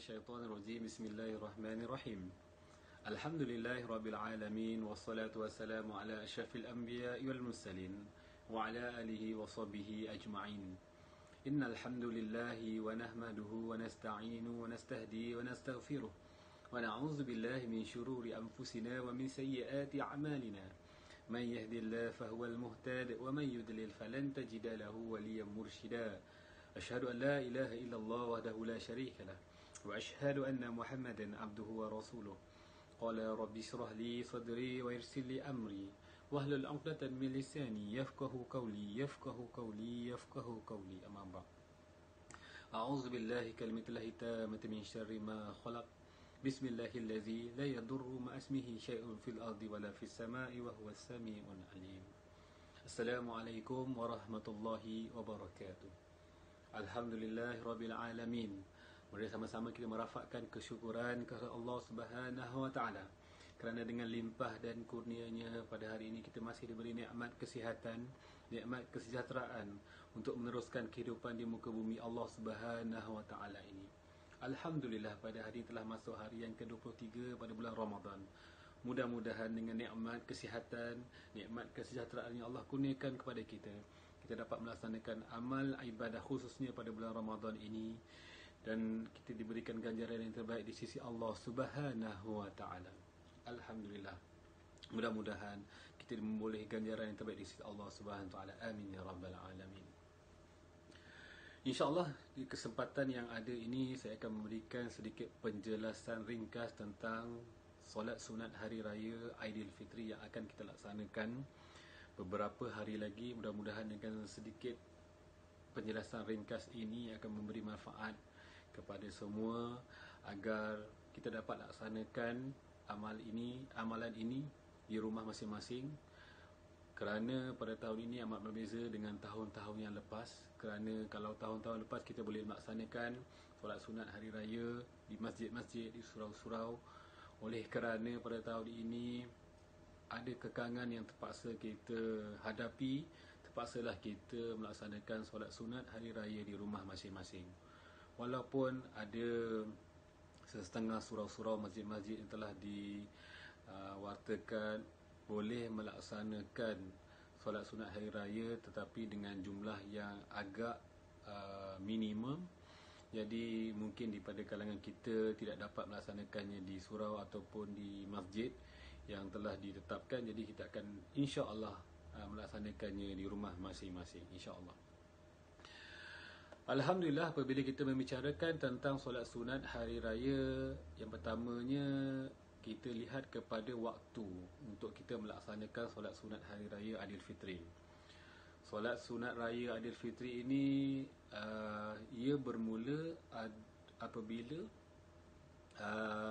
الشيطان الرجيم بسم الله الرحمن الرحيم الحمد لله رب العالمين والصلاة والسلام على أشرف الأنبياء والمرسلين وعلى آله وصحبه أجمعين إن الحمد لله ونحمده ونستعين ونستهدي ونستغفره ونعوذ بالله من شرور أنفسنا ومن سيئات أعمالنا من يهدي الله فهو المهتد ومن يضلل فلن تجد له وليا مرشدا أشهد أن لا إله إلا الله وحده لا شريك له وأشهد أن محمدا عبده ورسوله قال رب اشرح لي صدري ويسر لي أمري واحلل عقدة من لساني يفقهوا قولي أما بعد أعوذ بالله كلمة الله التامة من شر ما خلق بسم الله الذي لا يضر مع اسمه شيء في الأرض ولا في السماء وهو السميع العليم السلام عليكم ورحمة الله وبركاته. Alhamdulillah Rabbil Alamin. Mari sama-sama kita merafakkan kesyukuran kepada Allah Subhanahu Wa Taala kerana dengan limpah dan kurnianya pada hari ini kita masih diberi nikmat kesihatan, nikmat kesejahteraan untuk meneruskan kehidupan di muka bumi Allah Subhanahu Wa Taala ini. Alhamdulillah pada hari ini telah masuk hari yang ke-23 pada bulan Ramadan. Mudah-mudahan dengan nikmat kesihatan, nikmat kesejahteraan yang Allah kurniakan kepada kita, kita dapat melaksanakan amal ibadah khususnya pada bulan Ramadan ini dan kita diberikan ganjaran yang terbaik di sisi Allah Subhanahu Wa Taala. Alhamdulillah. Mudah-mudahan kita memboleh ganjaran yang terbaik di sisi Allah Subhanahu Wa Taala. Amin ya rabbal alamin. InsyaAllah di kesempatan yang ada ini saya akan memberikan sedikit penjelasan ringkas tentang solat sunat hari raya Aidilfitri yang akan kita laksanakan beberapa hari lagi. Mudah-mudahan dengan sedikit penjelasan ringkas ini akan memberi manfaat kepada semua agar kita dapat laksanakan amalan ini di rumah masing-masing. Kerana pada tahun ini amat berbeza dengan tahun-tahun yang lepas. Kerana kalau tahun-tahun lepas kita boleh melaksanakan solat sunat hari raya di masjid-masjid, di surau-surau. Oleh kerana pada tahun ini ada kekangan yang terpaksa kita hadapi, terpaksalah kita melaksanakan solat sunat hari raya di rumah masing-masing. Walaupun ada setengah surau-surau masjid-masjid yang telah diwartakan boleh melaksanakan solat sunat hari raya tetapi dengan jumlah yang agak minimum. Jadi mungkin daripada kalangan kita tidak dapat melaksanakannya di surau ataupun di masjid yang telah ditetapkan. Jadi kita akan insya-Allah melaksanakannya di rumah masing-masing insya-Allah. Alhamdulillah, apabila kita membicarakan tentang solat sunat hari raya, yang pertamanya kita lihat kepada waktu untuk kita melaksanakan solat sunat hari raya Aidilfitri. Solat sunat raya Aidilfitri ini ia bermula apabila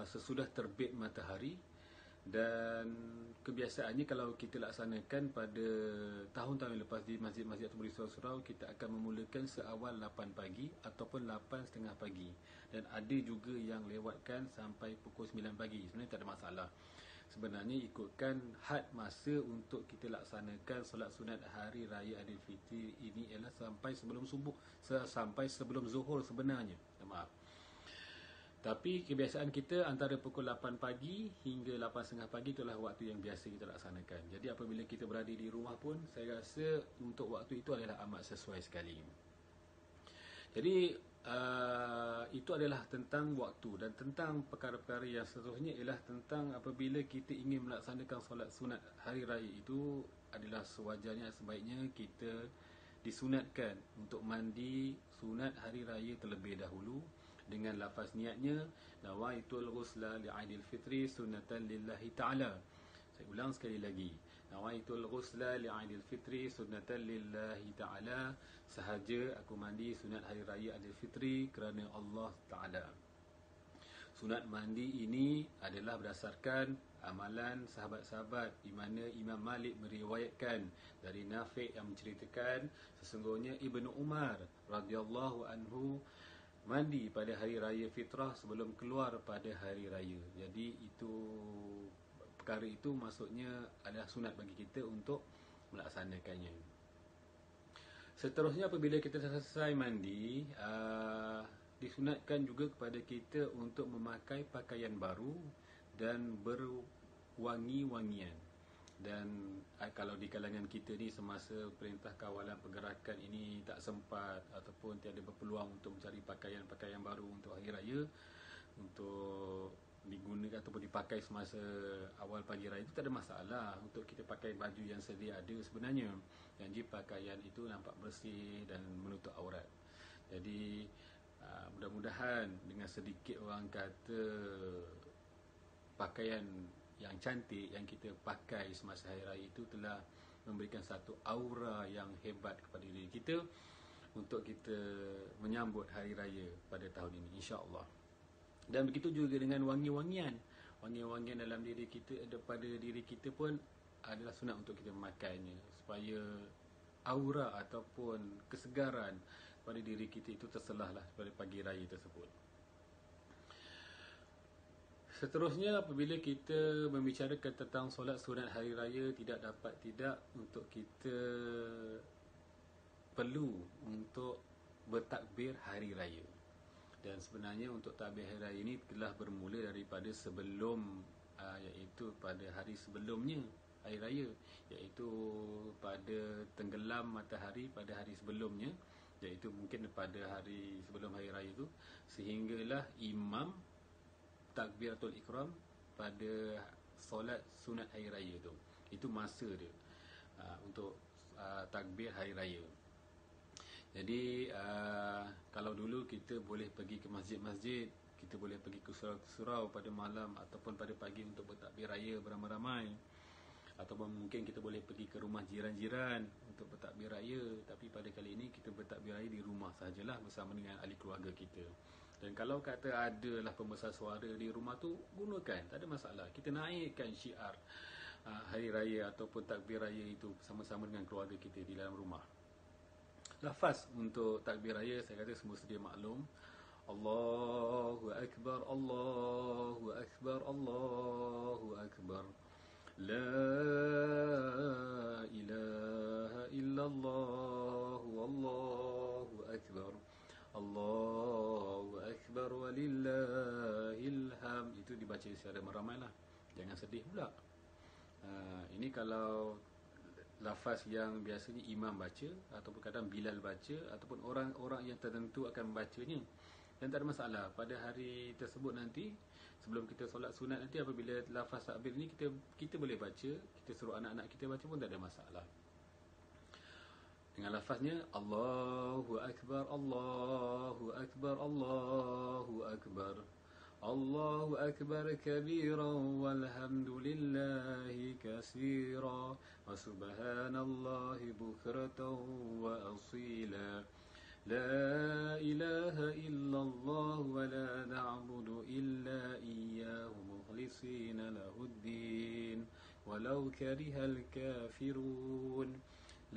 sesudah terbit matahari. Dan kebiasaannya kalau kita laksanakan pada tahun-tahun yang lepas di masjid-masjid atau di surau-surau, kita akan memulakan seawal 8 pagi ataupun 8.30 pagi. Dan ada juga yang lewatkan sampai pukul 9 pagi. Sebenarnya tak ada masalah. Sebenarnya ikutkan had masa untuk kita laksanakan solat sunat hari raya Aidilfitri ini ialah sampai sebelum subuh, sampai sebelum zuhur sebenarnya. Maaf. Tapi kebiasaan kita antara pukul 8 pagi hingga 8.30 pagi itulah waktu yang biasa kita laksanakan. Jadi apabila kita berada di rumah pun saya rasa untuk waktu itu adalah amat sesuai sekali. Jadi itu adalah tentang waktu. Dan tentang perkara-perkara yang seterusnya ialah tentang apabila kita ingin melaksanakan solat sunat hari raya itu adalah sewajarnya, sebaiknya kita disunatkan untuk mandi sunat hari raya terlebih dahulu dengan lafaz niatnya nawaitul ghusla li'aidilfitri sunnatan lillahi ta'ala. Saya ulang sekali lagi, nawaitul ghusla li'aidilfitri sunnatan lillahi ta'ala, sahaja aku mandi sunat hari raya Aidilfitri kerana Allah Ta'ala. Sunat mandi ini adalah berdasarkan amalan sahabat-sahabat, di mana Imam Malik meriwayatkan dari Nafi' yang menceritakan sesungguhnya Ibnu Umar radhiyallahu anhu mandi pada hari raya fitrah sebelum keluar pada hari raya. Jadi perkara itu maksudnya adalah sunat bagi kita untuk melaksanakannya. Seterusnya apabila kita selesai mandi, disunatkan juga kepada kita untuk memakai pakaian baru dan berwangi-wangian. Dan kalau di kalangan kita ni semasa Perintah Kawalan Pergerakan ini tak sempat ataupun tiada berpeluang untuk mencari pakaian-pakaian baru untuk hari raya, untuk digunakan ataupun dipakai semasa awal pagi raya, itu tak ada masalah untuk kita pakai baju yang sedia ada sebenarnya. Janji pakaian itu nampak bersih dan menutup aurat. Jadi mudah-mudahan dengan sedikit orang kata pakaian yang cantik yang kita pakai semasa hari raya itu telah memberikan satu aura yang hebat kepada diri kita untuk kita menyambut hari raya pada tahun ini, insya-Allah. Dan begitu juga dengan wangi-wangian. Wangi-wangian dalam diri kita, pada diri kita pun adalah sunat untuk kita memakainya supaya aura ataupun kesegaran pada diri kita itu terselahlah pada pagi raya tersebut. Seterusnya, apabila kita membicarakan tentang solat sunat hari raya, tidak dapat tidak untuk kita perlu untuk bertakbir hari raya. Dan sebenarnya untuk takbir hari raya ini telah bermula daripada sebelum, iaitu pada hari sebelumnya hari raya, iaitu pada tenggelam matahari pada hari sebelumnya, iaitu mungkin pada hari sebelum hari raya itu, sehinggalah imam takbiratul ikram pada solat sunat hari raya tu. Itu masa dia untuk takbir hari raya. Jadi kalau dulu kita boleh pergi ke masjid-masjid, kita boleh pergi ke surau-surau pada malam ataupun pada pagi untuk bertakbir raya beramai-ramai, ataupun mungkin kita boleh pergi ke rumah jiran-jiran untuk bertakbir raya. Tapi pada kali ini kita bertakbir raya di rumah sahajalah bersama dengan ahli keluarga kita. Dan kalau kata adalah pembesar suara di rumah tu, gunakan, tak ada masalah. Kita naikkan syiar hari raya ataupun takbir raya itu bersama-sama dengan keluarga kita di dalam rumah. Lafaz untuk takbir raya saya kata semua sedia maklum. Allahu Akbar, Allahu Akbar, Allahu Akbar. La ilaha illallah, Wallahu Akbar. Allahu Akbar walillahil hamd. Itu dibaca secara meramai lah. Jangan sedih pula. Ini kalau lafaz yang biasanya imam baca, ataupun kadang Bilal baca, ataupun orang-orang yang tertentu akan membacanya. Dan tak ada masalah. Pada hari tersebut nanti, sebelum kita solat sunat nanti, apabila lafaz takbir ni kita boleh baca, kita suruh anak-anak kita baca pun tak ada masalah. Dengan lafaznya Allahu Akbar, Allahu Akbar, Allahu Akbar. Allahu Akbar kabiran walhamdulillahi katsira wa subhanallahi bukratan wa asila. La ilaha illallah wa la na'budu illa iyyahu mukhlishina lahuddin walau karihal kafirun.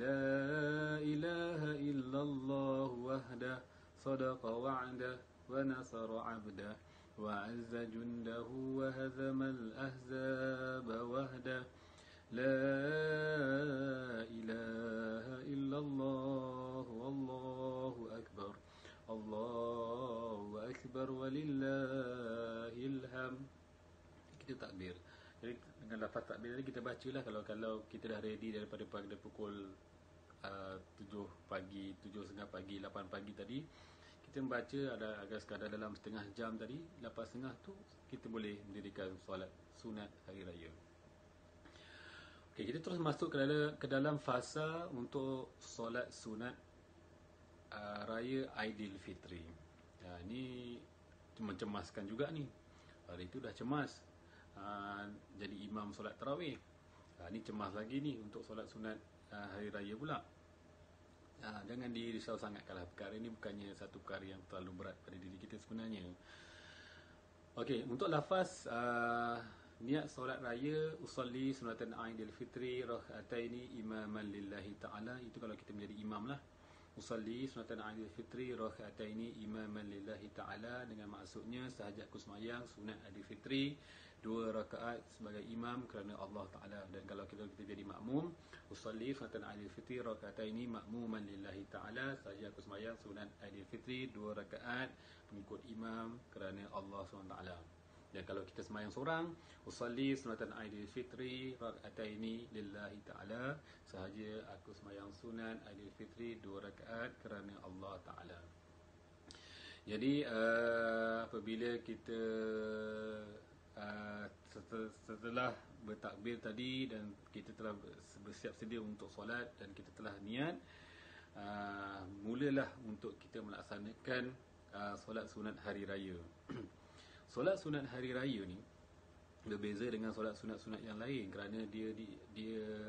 La ilaha illallah wahdah sadaqa wa'dah wa nasara 'abdah wa 'azza jundahu wa hazamal ahzaba wahdah. La ilaha illallah wallahu akbar. Allahu akbar walillahil hamd. Kita takbir. Jadi dengan lafaz takbir tadi kita bacalah kalau kita dah ready daripada pukul 7 pagi, 7.30 pagi, 8 pagi tadi, kita membaca ada agak sekadar dalam setengah jam tadi, lepas setengah tu kita boleh mendirikan solat sunat hari raya. Okey, kita terus masuk ke dalam fasa untuk solat sunat raya Aidilfitri. Ini mencemaskan juga ni. Hari itu dah cemas. Jadi imam solat tarawih. Ni cemas lagi ni untuk solat sunat hari raya pula. Jangan dirisau sangatkanlah. Perkara ini bukannya satu perkara yang terlalu berat pada diri kita sebenarnya. Okey, untuk lafaz niat solat raya, usalli sunatan Aidilfitri rak'ataini imaman lillahi ta'ala, itu kalau kita menjadi imam lah. Usalli sunatan Aidilfitri rak'ataini imaman lillahi ta'ala, dengan maksudnya sehajat aku sembahyang sunat Aidilfitri 2 rakaat sebagai imam kerana Allah Ta'ala. Dan kalau kita jadi makmum, usalli sunatan Aidil Fitri rakataini makmuman lillahi Ta'ala, saja aku sembahyang sunat Aidil Fitri 2 rakaat mengikut imam kerana Allah SWT. Dan kalau kita sembahyang seorang, usalli sunatan Aidil Fitri rakataini lillahi Ta'ala, sahaja aku sembahyang sunat Aidil Fitri 2 rakaat kerana Allah Ta'ala. Jadi apabila kita setelah bertakbir tadi dan kita telah bersiap sedia untuk solat dan kita telah niat, mulalah untuk kita melaksanakan solat sunat hari raya. Solat sunat hari raya ni berbeza dengan solat sunat-sunat yang lain kerana dia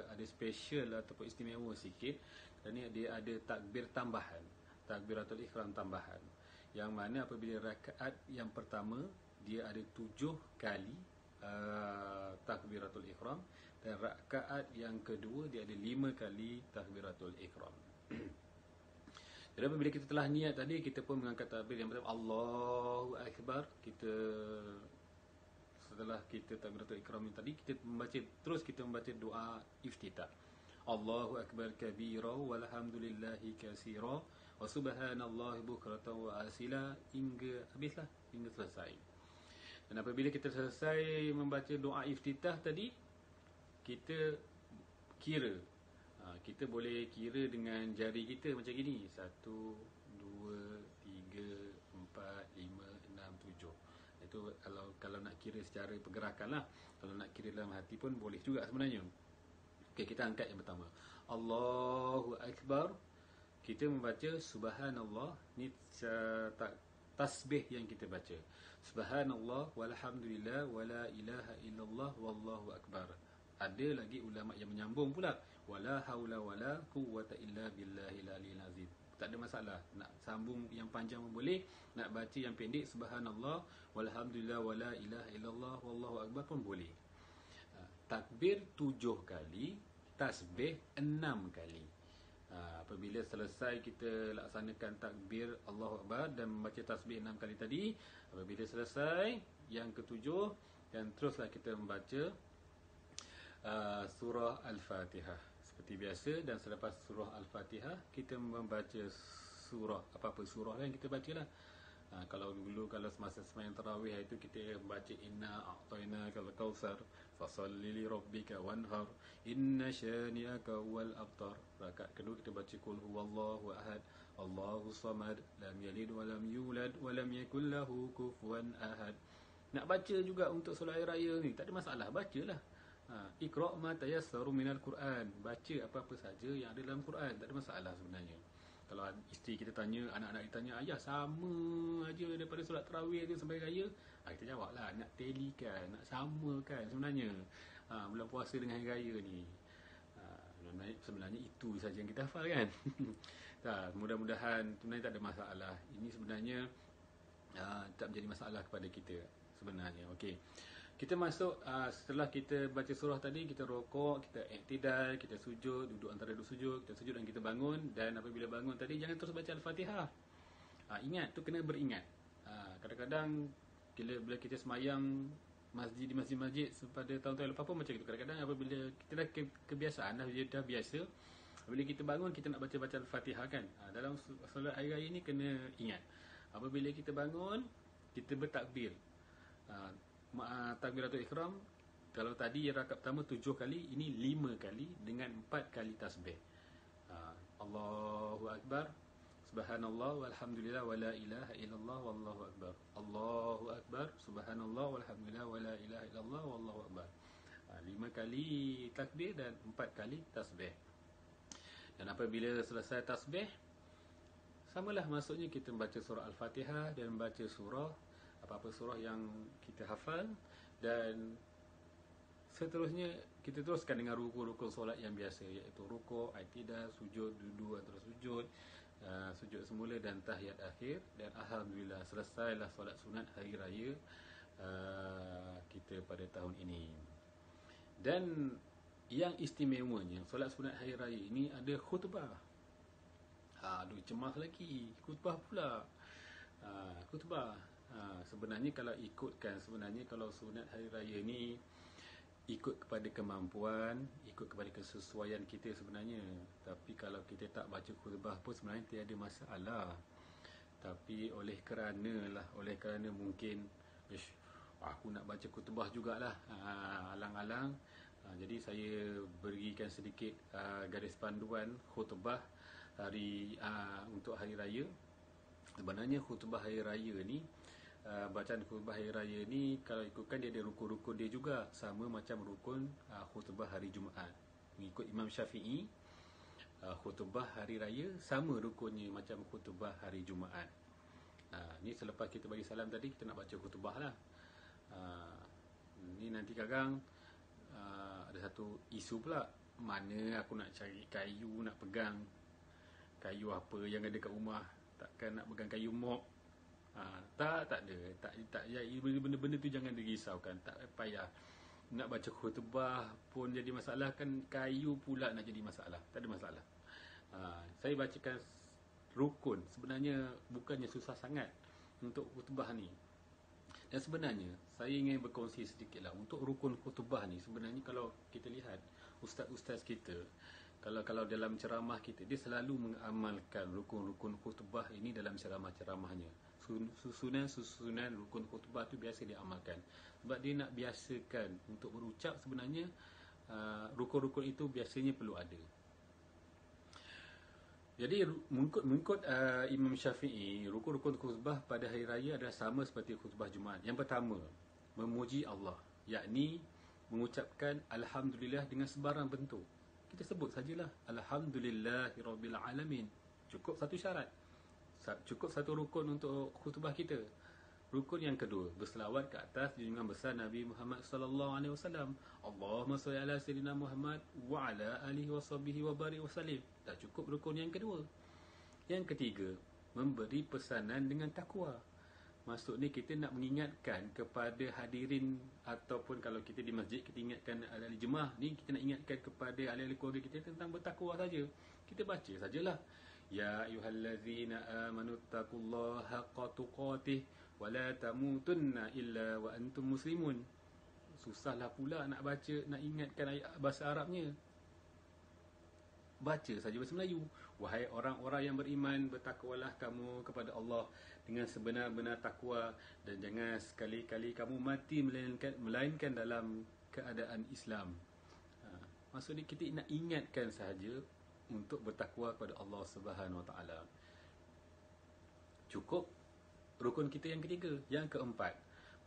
ada special ataupun istimewa sikit kerana dia ada takbir tambahan, takbiratul ihram tambahan, yang mana apabila rakaat yang pertama dia ada 7 kali takbiratul ihram dan rakaat yang kedua dia ada 5 kali takbiratul ihram. Jadi apabila kita telah niat tadi, kita pun mengangkat takbir yang pertama Allahu Akbar. Setelah kita takbiratul ihram tadi, kita membaca doa iftitah. Allahu Akbar kabira walhamdulillahi katsira wa subhanallahi bukratan wa asila, hingga habislah, hingga selesai. Dan apabila kita selesai membaca doa iftitah tadi, kita kira. Kita boleh kira dengan jari kita macam gini, 1, 2, 3, 4, 5, 6, 7. Itu kalau nak kira secara pergerakan lah. Kalau nak kira dalam hati pun boleh juga sebenarnya. Okey, kita angkat yang pertama, Allahu Akbar. Kita membaca subhanallah, ni tasbih yang kita baca. Subhanallah walhamdulillah wala ilaha illallah wallahu akbar. Ada lagi ulama yang menyambung pula, wala haula wala quwwata illa billahil aliyil azim. Tak ada masalah, nak sambung yang panjang pun boleh, nak baca yang pendek subhanallah walhamdulillah wala ilaha illallah wallahu akbar pun boleh. Takbir 7 kali, tasbih 6 kali. Apabila selesai kita laksanakan takbir Allahu Akbar dan membaca tasbih 6 kali tadi, apabila selesai yang ketujuh, dan teruslah kita membaca surah Al-Fatihah seperti biasa. Dan selepas surah Al-Fatihah, kita membaca surah, apa-apa surah yang kita baca lah. Kalau dulu, kalau semasa sembahyang tarawih itu kita baca inna a'tainakal kautsar fasalli li rabbika wanhar inna syani'aka wal abtar. Rakaat kedua kita baca qul huwallahu ahad Allahus samad lam yalid wa lam yulad wa lam yakul lahu kufuwan ahad. Nak baca juga untuk solat hari raya ni, tak ada masalah, bacalah. Iqra' ma tayassaru minal Quran, baca apa-apa saja yang ada dalam Quran, tak ada masalah sebenarnya. Kalau isteri kita tanya, anak-anak kita tanya, ayah sama aja daripada solat tarawih tu sampai raya, kita jawablah, nak telikan, nak samakan sebenarnya bulan puasa dengan hari raya ni. Sebenarnya itu saja yang kita hafal kan. Mudah-mudahan sebenarnya tak ada masalah. Ini sebenarnya tak menjadi masalah kepada kita sebenarnya. Okey, kita masuk, setelah kita baca surah tadi, kita rokok, kita i'tidal, kita sujud, duduk antara duduk sujud, kita sujud dan kita bangun. Dan apabila bangun tadi, jangan terus baca Al-Fatihah. Ingat, tu kena beringat. Kadang-kadang bila kita semayang di masjid-masjid pada tahun-tahun lepas pun macam itu. Kadang-kadang apabila kita dah kebiasaan, dah biasa, apabila kita bangun, kita nak baca Al-Fatihah kan. Dalam solat hari raya ni kena ingat, apabila kita bangun, kita bertakbir. Takbiratul ihram, kalau tadi rakaat pertama 7 kali, ini 5 kali dengan 4 kali tasbih. Allahu Akbar, subhanallah walhamdulillah wala ilaha illallah wallahu akbar. Allahu Akbar, subhanallah walhamdulillah wala ilaha illallah wallahu akbar. 5 kali takbir dan 4 kali tasbih. Dan apabila selesai tasbih, samalah maksudnya kita membaca surah Al-Fatihah dan membaca surah, apa-apa surah yang kita hafal, dan seterusnya kita teruskan dengan rukun-rukun solat yang biasa, iaitu rukuk, i'tidal, sujud, duduk antara sujud, sujud semula dan tahiyat akhir. Dan alhamdulillah selesailah solat sunat hari raya kita pada tahun ini. Dan yang istimewanya, solat sunat hari raya ini ada khutbah. Aduh, cemas lagi, khutbah pula. Khutbah Sebenarnya kalau sunat hari raya ni ikut kepada kemampuan, ikut kepada kesesuaian kita sebenarnya. Tapi kalau kita tak baca khutbah pun sebenarnya tiada masalah. Tapi oleh kerana mungkin aku nak baca khutbah jugalah, alang-alang, jadi saya berikan sedikit garis panduan khutbah untuk hari raya. Sebenarnya khutbah hari raya ni, bacaan khutbah hari raya ni kalau ikutkan dia ada rukun-rukun dia juga, sama macam rukun khutbah hari Jumaat. Mengikut Imam Syafi'i, khutbah hari raya sama rukunnya macam khutbah hari Jumaat. Ni selepas kita bagi salam tadi, kita nak baca khutbah lah. Ni nanti kadang ada satu isu pula, mana aku nak cari kayu, nak pegang kayu apa yang ada kat rumah. Takkan nak pegang kayu mop. Tak ada. Benda-benda tu jangan dirisaukan. Tak payah. Nak baca khutbah pun jadi masalah, kan kayu pula nak jadi masalah. Tak ada masalah. Saya bacakan rukun. Sebenarnya bukannya susah sangat untuk khutbah ni. Dan sebenarnya saya ingin berkongsi sedikit lah untuk rukun khutbah ni. Sebenarnya kalau kita lihat ustaz-ustaz kita, kalau dalam ceramah kita, dia selalu mengamalkan rukun-rukun khutbah ini dalam ceramah-ceramahnya. Susunan rukun khutbah tu biasa dia amalkan. Sebab dia nak biasakan untuk berucap. Sebenarnya rukun-rukun itu biasanya perlu ada. Jadi mengikut Imam Syafi'i, rukun-rukun khutbah pada hari raya adalah sama seperti khutbah Jumaat. Yang pertama, memuji Allah, yakni mengucapkan Alhamdulillah dengan sebarang bentuk. Kita sebut sajalah Alhamdulillahirabbil alamin. Cukup satu syarat. Cukup satu rukun untuk khutbah kita. Rukun yang kedua, berselawat ke atas junjungan besar Nabi Muhammad sallallahu alaihi wasallam. Allahumma shalli ala sayyidina Muhammad wa ala alihi washabbihi wa barik wasallim. Dah cukup rukun yang kedua. Yang ketiga, memberi pesanan dengan takwa. Maksud ni kita nak mengingatkan kepada hadirin, ataupun kalau kita di masjid, kita ingatkan ahli jemaah ni, kita nak ingatkan kepada ahli keluarga kita tentang bertakwa saja. Kita baca sajalah. Ya ayyuhallazina amanu taqullaha haqqa tuqatih wa la tamutunna illa wa antum muslimun. Susahlah pula nak baca, nak ingatkan ayat bahasa Arabnya. Baca saja bahasa Melayu. Wahai orang-orang yang beriman, bertakwalah kamu kepada Allah dengan sebenar-benar takwa, dan jangan sekali-kali kamu mati melainkan dalam keadaan Islam. Maksudnya kita nak ingatkan sahaja untuk bertakwa kepada Allah Subhanahu Wa Taala. Cukup rukun kita yang ketiga. Yang keempat,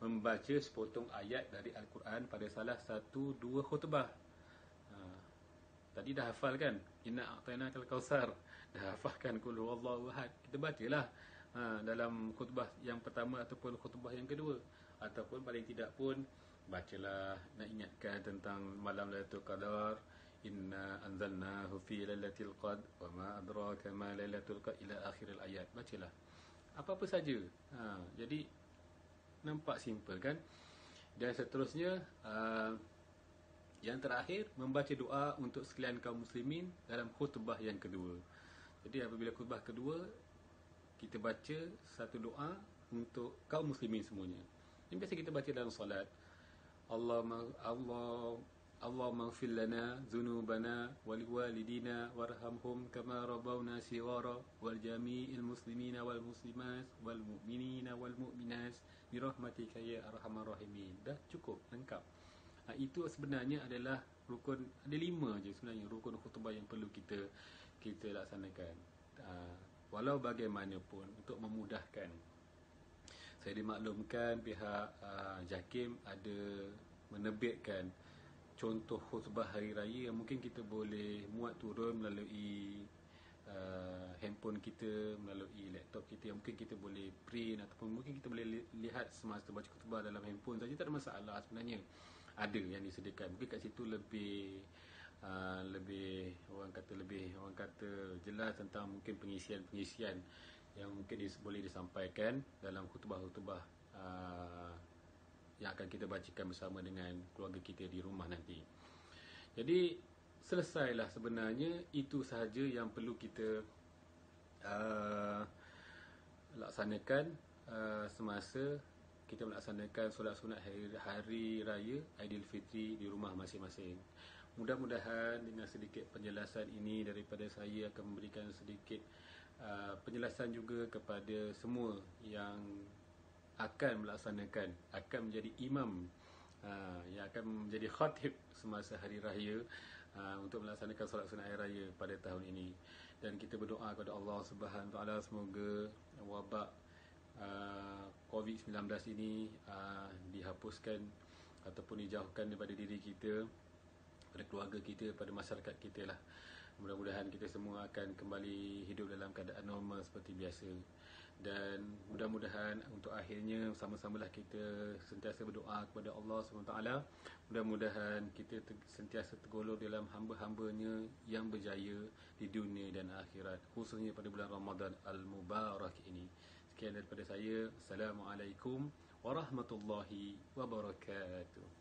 membaca sepotong ayat dari Al-Quran pada salah satu dua khutbah. Tadi dah hafal kan? Inna a'tainakal kautsar. Dah hafalkan qul huwallahu ahad. Kita bacalah dalam khutbah yang pertama ataupun khutbah yang kedua. Ataupun paling tidak pun bacalah, nak ingatkan tentang malam Lailatul Qadar. Inna anzalnahu fi lailatul qadr wa ma adraka ma lailatul qadr ila akhiril ayat. Bacalah. Apa-apa saja. Jadi nampak simple kan? Dan seterusnya, yang terakhir, membaca doa untuk sekalian kaum muslimin dalam khutbah yang kedua. Jadi apabila khutbah kedua, kita baca satu doa untuk kaum muslimin semuanya. Yang biasa kita baca dalam solat. Allahumma ighfir lana dhunubana wal walidina warhamhum kama rabbawna shighara wal jami'il muslimina wal muslimat wal mu'minina wal mu'minat bi rahmatika ya arhamar rahimin. Dah cukup, lengkap. Itu sebenarnya adalah rukun. Ada 5 je sebenarnya rukun khutbah yang perlu kita laksanakan. Walau bagaimanapun, untuk memudahkan, saya dimaklumkan pihak JAKIM ada menerbitkan contoh khutbah hari raya yang mungkin kita boleh muat turun melalui handphone kita, melalui laptop kita, yang mungkin kita boleh print, ataupun mungkin kita boleh lihat semasa baca khutbah dalam handphone saja. Tak ada masalah sebenarnya. Ada yang disediakan. Mungkin kat situ lebih orang kata jelas tentang mungkin pengisian yang mungkin boleh disampaikan dalam khutbah-khutbah yang akan kita bacakan bersama dengan keluarga kita di rumah nanti. Jadi selesailah sebenarnya. Itu sahaja yang perlu kita laksanakan semasa kita melaksanakan solat sunat hari raya Aidilfitri di rumah masing-masing. Mudah-mudahan dengan sedikit penjelasan ini daripada saya akan memberikan sedikit penjelasan juga kepada semua yang akan melaksanakan, akan menjadi imam, yang akan menjadi khatib semasa hari raya, untuk melaksanakan solat sunat hari raya pada tahun ini. Dan kita berdoa kepada Allah Subhanahu Wa Taala semoga wabak COVID-19 ini dihapuskan ataupun dijauhkan daripada diri kita, pada keluarga kita, pada masyarakat kita lah. Mudah-mudahan kita semua akan kembali hidup dalam keadaan normal seperti biasa. Dan mudah-mudahan untuk akhirnya sama-samalah kita sentiasa berdoa kepada Allah SWT. Mudah-mudahan kita sentiasa tergolong dalam hamba-hambanya yang berjaya di dunia dan akhirat, khususnya pada bulan Ramadan Al-Mubarak ini. Sekian daripada saya. Assalamualaikum warahmatullahi wabarakatuh.